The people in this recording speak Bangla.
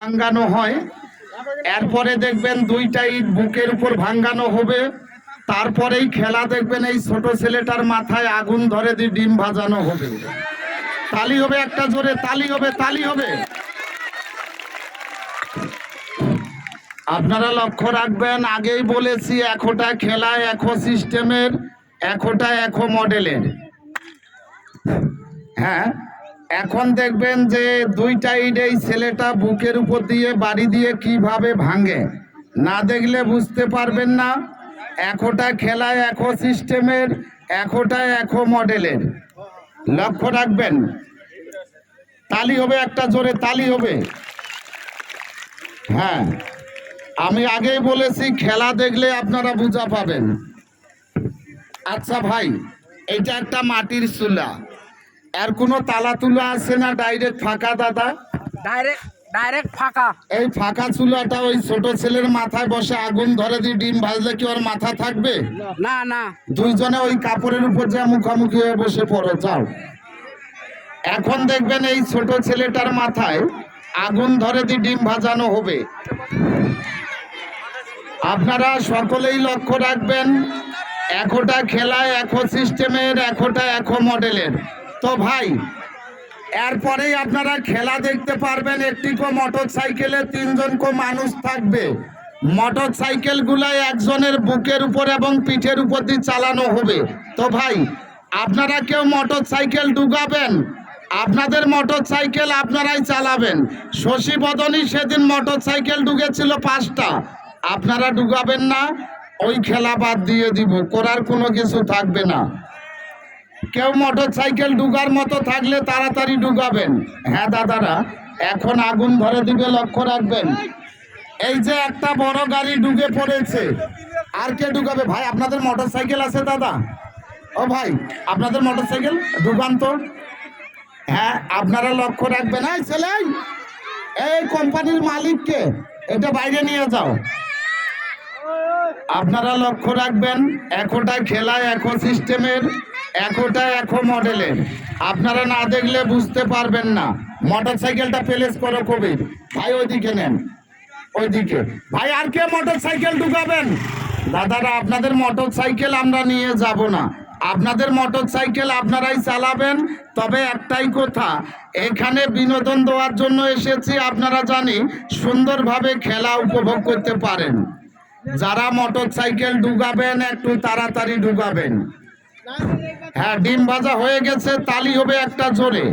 ভাঙানো হয়, এরপরে দেখবেন দুইটা ইট বুকের উপর ভাঙানো হবে, তারপরেই খেলা দেখবেন এই ছোট ছেলেটার মাথায় আগুন ধরে দিয়ে ডিম ভাজানো হবে। তালি হবে একটা জোরে, তালি হবে, তালি হবে। আপনারা লক্ষ্য রাখবেন, আগেই বলেছি একটা খেলা একো সিস্টেমের, একটা একো মডেলের। হ্যাঁ, এখন দেখবেন যে দুইটা ইট এই ছেলেটা বুকের উপর দিয়ে বাড়ি দিয়ে কিভাবে ভাঙে, না দেখলে বুঝতে পারবেন না। একটা খেলা একো সিস্টেমের, একটা একো মডেলের। লক্ষ্য রাখবেন, তালি হবে একটা জোরে, তালি হবে। হ্যাঁ, আমি আগেই বলেছি খেলা দেখলে আপনারা বুঝা পাবেন। আচ্ছা ভাই, এটা একটা মাটির চুলা, এর কোনো তালা তুলা আছে না ডাইরেক্ট ফাঁকা? দাদা ডাইরেক্ট ফাঁকা। এই ফাঁকা চুলাটা ওই ছোট ছেলের মাথায় বসে আগুন ধরে দিয়ে ডিম ভাজলে কি ওর মাথা থাকবে? না না, দুইজনে ওই কাপড়ের উপর যা মুখামুখি হয়ে বসে পড়ো, যাও। এখন দেখবেন এই ছোট ছেলেটার মাথায় আগুন ধরে দিয়ে ডিম ভাজানো হবে। আপনারা সকলেই লক্ষ্য রাখবেন, একটা খেলায় একো সিস্টেমের, একটা একো মডেলের। তো ভাই, এরপরেই আপনারা খেলা দেখতে পারবেন। একটি কো মোটর সাইকেলে 3 জন কো মানুষ থাকবে। মোটর সাইকেল গুলাই একজনের বুকের উপর এবং পিঠের উপর দিয়ে চালানো হবে। তো ভাই, আপনারা কেউ মোটর সাইকেল ডুগাবেন? আপনাদের মোটর সাইকেল আপনারাই চালাবেন। শশী বদনী সেদিন মোটর সাইকেল ডুগেছিল 5টা, আপনারা ডুগাবেন না। ওই খেলা বাদ দিয়ে দিব, করার কোনো কিছু থাকবে না। কেউ মোটর সাইকেল ডুগার মতো থাকলে তাড়াতাড়ি ডুগাবেন। হ্যাঁ দাদারা, এখন আগুন ধরে দিবে, লক্ষ্য রাখবেন। এই যে একটা বড় গাড়ি ডুবে পড়েছে, আর কে ডুগাবে? ভাই, আপনাদের মোটর সাইকেল আছে দাদা? ও ভাই, আপনাদের মোটর সাইকেল ডুবান তো। হ্যাঁ, আপনারা লক্ষ্য রাখবেন। এই ছেলে, এই কোম্পানির মালিককে এটা বাইরে নিয়ে যাও। আপনারা লক্ষ্য রাখবেন, একটা খেলা একো সিস্টেমের, একটা একো মডেলের। আপনারা না দেখলে বুঝতে পারবেন না। মোটর সাইকেলটা প্লেস করো কবির ভাই, ওইদিকে নেন, ওইদিকে। ভাই, আর কে মোটর সাইকেল ঢুকাবেন? দাদারা, আপনাদের মোটর সাইকেল আমরা নিয়ে যাব না, আপনাদের মোটর সাইকেল আপনারাই চালাবেন। তবে একটাই কথা, এখানে বিনোদন দেওয়ার জন্য এসেছি, আপনারা জানি সুন্দরভাবে খেলা উপভোগ করতে পারেন। যারা মোটর সাইকেল ডুগাবেন একটু তাড়াতাড়ি ডুগাবেন। হ্যাঁ, ডিম ভাজা হয়ে গেছে, তালি হবে একটা জোরে।